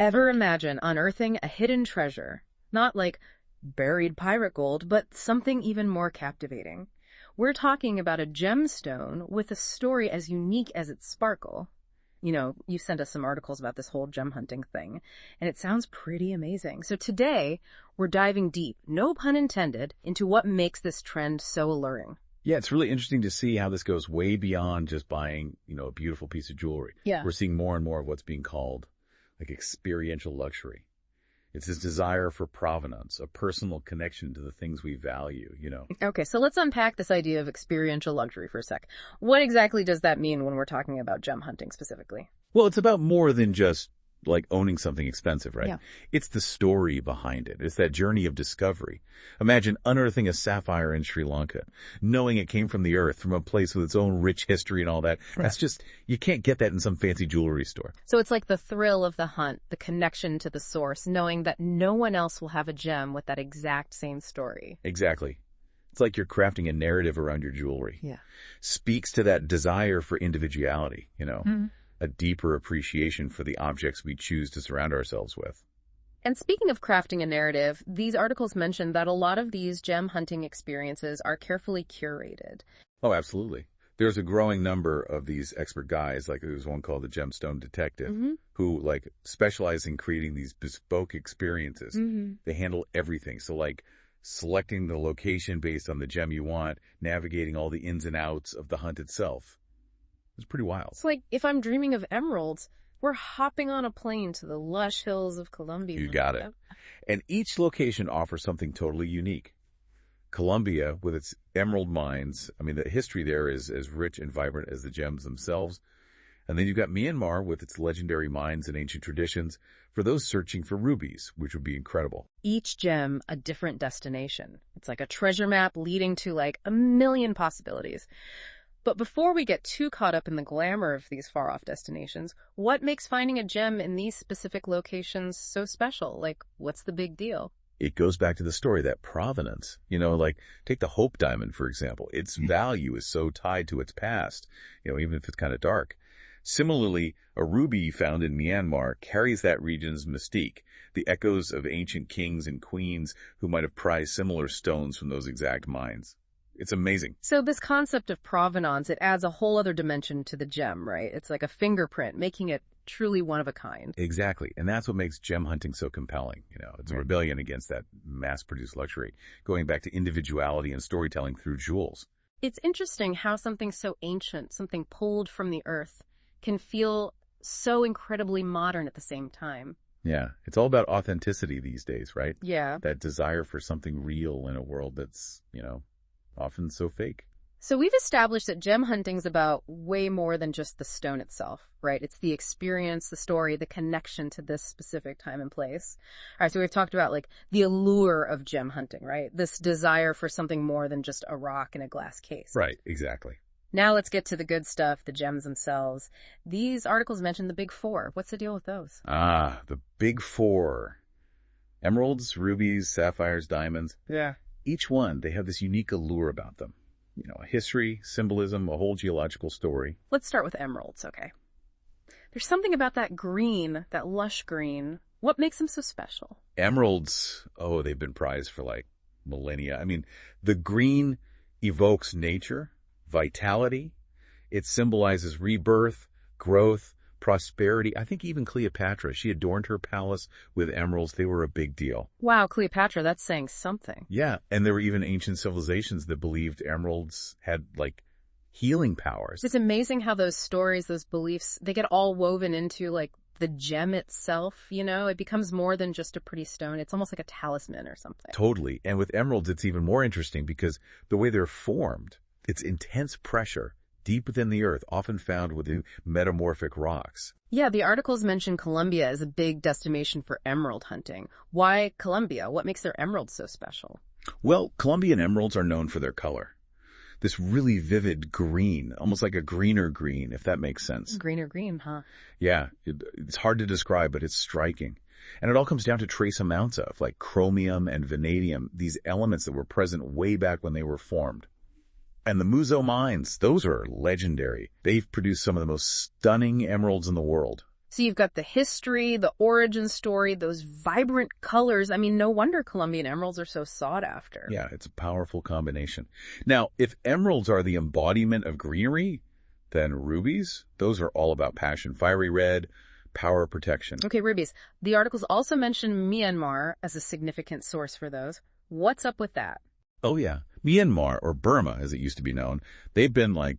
Ever imagine unearthing a hidden treasure? Not like buried pirate gold, but something even more captivating. We're talking about a gemstone with a story as unique as its sparkle. You know, you sent us some articles about this whole gem hunting thing, and it sounds pretty amazing. So today, we're diving deep, no pun intended, into what makes this trend so alluring. Yeah, it's really interesting to see how this goes way beyond just buying, a beautiful piece of jewelry. Yeah. We're seeing more and more of what's being called like experiential luxury. It's this desire for provenance, a personal connection to the things we value. Okay, so let's unpack this idea of experiential luxury for a sec. What exactly does that mean when we're talking about gem hunting specifically? Well, it's about more than just like owning something expensive, right? Yeah. It's the story behind it. It's that journey of discovery. Imagine unearthing a sapphire in Sri Lanka, knowing it came from the earth, from a place with its own rich history and all that. Right. That's just, you can't get that in some fancy jewelry store. So it's like the thrill of the hunt, the connection to the source, knowing that no one else will have a gem with that exact same story. Exactly. It's like you're crafting a narrative around your jewelry. Yeah. Speaks to that desire for individuality, Mm-hmm. A deeper appreciation for the objects we choose to surround ourselves with. And speaking of crafting a narrative, these articles mention that a lot of these gem hunting experiences are carefully curated. Oh, absolutely. There's a growing number of these expert guys, like there's one called the Gemstone Detective, Mm-hmm. who specialize in creating these bespoke experiences. Mm-hmm. They handle everything. So selecting the location based on the gem you want, navigating all the ins and outs of the hunt itself. It's pretty wild. It's like if I'm dreaming of emeralds, we're hopping on a plane to the lush hills of Colombia. You got it. And each location offers something totally unique. Colombia, with its emerald mines, the history there is as rich and vibrant as the gems themselves. And then you've got Myanmar with its legendary mines and ancient traditions for those searching for rubies, which would be incredible. Each gem a different destination. It's like a treasure map leading to a million possibilities. But before we get too caught up in the glamour of these far-off destinations, what makes finding a gem in these specific locations so special? What's the big deal? It goes back to the story, that provenance. Take the Hope Diamond, for example. Its value is so tied to its past, even if it's kind of dark. Similarly, a ruby found in Myanmar carries that region's mystique, the echoes of ancient kings and queens who might have prized similar stones from those exact mines. It's amazing. So this concept of provenance, it adds a whole other dimension to the gem, right? It's like a fingerprint, making it truly one of a kind. Exactly. And that's what makes gem hunting so compelling. It's a rebellion against that mass-produced luxury, going back to individuality and storytelling through jewels. It's interesting how something so ancient, something pulled from the earth, can feel so incredibly modern at the same time. Yeah. It's all about authenticity these days, right? Yeah. That desire for something real in a world that's, often so fake. So we've established that gem hunting's about way more than just the stone itself, right? It's the experience, the story, the connection to this specific time and place. All right, so we've talked about the allure of gem hunting, right? This desire for something more than just a rock in a glass case. Right, exactly. Now let's get to the good stuff, the gems themselves. These articles mention the big four. What's the deal with those? The big four. Emeralds, rubies, sapphires, diamonds. Yeah. Each one, they have this unique allure about them. A history, symbolism, a whole geological story. Let's start with emeralds, okay? There's something about that green, that lush green. What makes them so special? Emeralds, they've been prized for millennia. The green evokes nature, vitality. It symbolizes rebirth, growth, prosperity. I think even Cleopatra, she adorned her palace with emeralds. They were a big deal. Wow, Cleopatra, that's saying something. Yeah, and there were even ancient civilizations that believed emeralds had, healing powers. It's amazing how those stories, those beliefs, they get all woven into, the gem itself, It becomes more than just a pretty stone. It's almost like a talisman or something. Totally. And with emeralds, it's even more interesting because the way they're formed, it's intense pressure deep within the earth, often found within metamorphic rocks. Yeah, the articles mention Colombia as a big destination for emerald hunting. Why Colombia? What makes their emeralds so special? Well, Colombian emeralds are known for their color. This really vivid green, almost like a greener green, if that makes sense. Greener green, huh? Yeah, it's hard to describe, but it's striking. And it all comes down to trace amounts of, chromium and vanadium, these elements that were present way back when they were formed. And the Muzo mines, those are legendary. They've produced some of the most stunning emeralds in the world. So you've got the history, the origin story, those vibrant colors. I mean, no wonder Colombian emeralds are so sought after. Yeah, it's a powerful combination. Now, if emeralds are the embodiment of greenery, then rubies, those are all about passion. Fiery red, power, protection. Okay, rubies. The articles also mention Myanmar as a significant source for those. What's up with that? Oh, yeah. Myanmar, or Burma as it used to be known, they've been like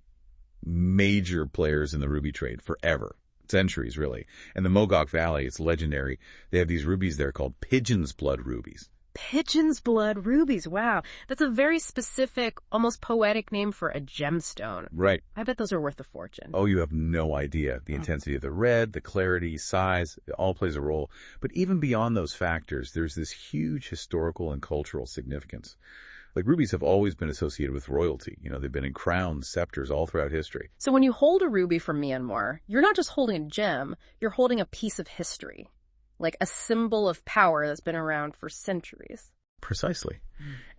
major players in the ruby trade forever. Centuries, really. And the Mogok Valley, it's legendary. They have these rubies there called pigeon's blood rubies. Pigeon's blood rubies. Wow. That's a very specific, almost poetic name for a gemstone. Right. I bet those are worth a fortune. Oh, you have no idea. The intensity of the red, the clarity, size, it all plays a role. But even beyond those factors, there's this huge historical and cultural significance. Like rubies have always been associated with royalty. You know, they've been in crowns, scepters all throughout history. So when you hold a ruby from Myanmar, you're not just holding a gem, you're holding a piece of history. Like a symbol of power that's been around for centuries. Precisely.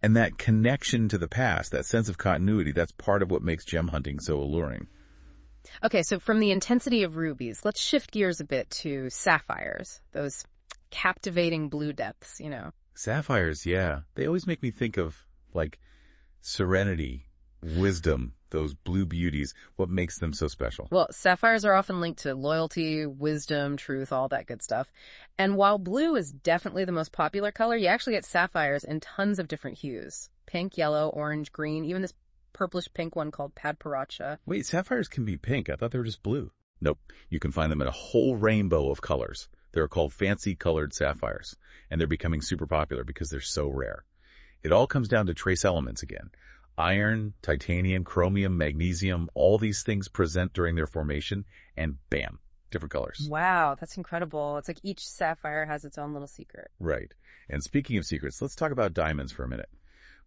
And that connection to the past, that sense of continuity, that's part of what makes gem hunting so alluring. Okay, so from the intensity of rubies, let's shift gears a bit to sapphires, those captivating blue depths, you know. Sapphires, yeah. They always make me think of, like, serenity, wisdom, those blue beauties, what makes them so special. Well, sapphires are often linked to loyalty, wisdom, truth, all that good stuff. And while blue is definitely the most popular color, you actually get sapphires in tons of different hues. Pink, yellow, orange, green, even this purplish pink one called padparacha. Wait, sapphires can be pink. I thought they were just blue. Nope. You can find them in a whole rainbow of colors. They're called fancy colored sapphires, and they're becoming super popular because they're so rare. It all comes down to trace elements again. Iron, titanium, chromium, magnesium, all these things present during their formation, and bam, different colors. Wow, that's incredible. It's like each sapphire has its own little secret. Right. And speaking of secrets, let's talk about diamonds for a minute.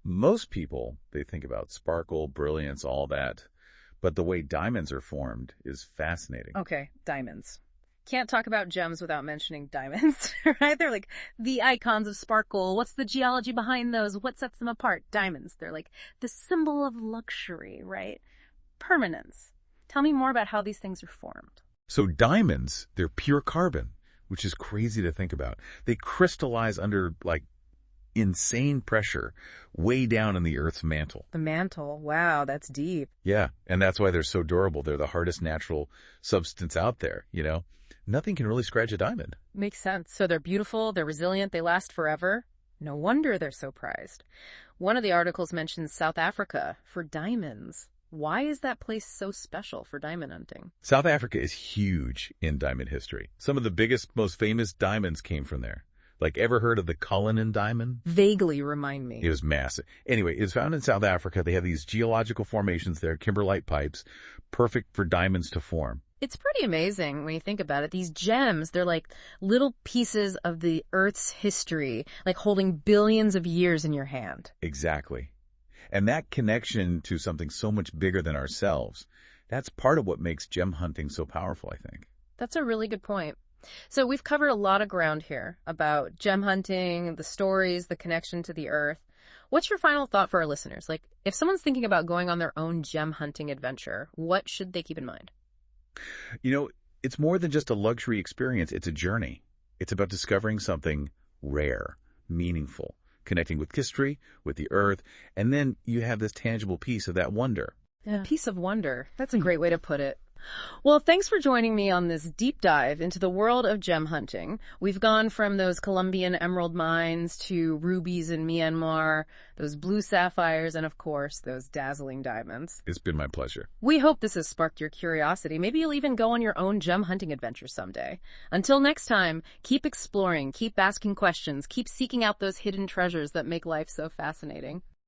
Most people, they think about sparkle, brilliance, all that. But the way diamonds are formed is fascinating. Okay, diamonds. Can't talk about gems without mentioning diamonds, right? They're like the icons of sparkle. What's the geology behind those? What sets them apart? Diamonds. They're like the symbol of luxury, right? Permanence. Tell me more about how these things are formed. So diamonds, they're pure carbon, which is crazy to think about. They crystallize under, like, insane pressure way down in the Earth's mantle. The mantle. Wow, that's deep. Yeah, and that's why they're so durable. They're the hardest natural substance out there, you know? Nothing can really scratch a diamond. Makes sense. So they're beautiful, they're resilient, they last forever. No wonder they're so prized. One of the articles mentions South Africa for diamonds. Why is that place so special for diamond hunting? South Africa is huge in diamond history. Some of the biggest, most famous diamonds came from there. Like, ever heard of the Cullinan diamond? Vaguely remind me. It was massive. Anyway, it's found in South Africa. They have these geological formations there, kimberlite pipes, perfect for diamonds to form. It's pretty amazing when you think about it. These gems, they're like little pieces of the Earth's history, like holding billions of years in your hand. Exactly. And that connection to something so much bigger than ourselves, that's part of what makes gem hunting so powerful, I think. That's a really good point. So we've covered a lot of ground here about gem hunting, the stories, the connection to the Earth. What's your final thought for our listeners? Like, if someone's thinking about going on their own gem hunting adventure, what should they keep in mind? You know, it's more than just a luxury experience. It's a journey. It's about discovering something rare, meaningful, connecting with history, with the Earth, and then you have this tangible piece of that wonder. Yeah. A piece of wonder. That's a great way to put it. Well, thanks for joining me on this deep dive into the world of gem hunting. We've gone from those Colombian emerald mines to rubies in Myanmar, those blue sapphires, and of course, those dazzling diamonds. It's been my pleasure. We hope this has sparked your curiosity. Maybe you'll even go on your own gem hunting adventure someday. Until next time, keep exploring, keep asking questions, keep seeking out those hidden treasures that make life so fascinating.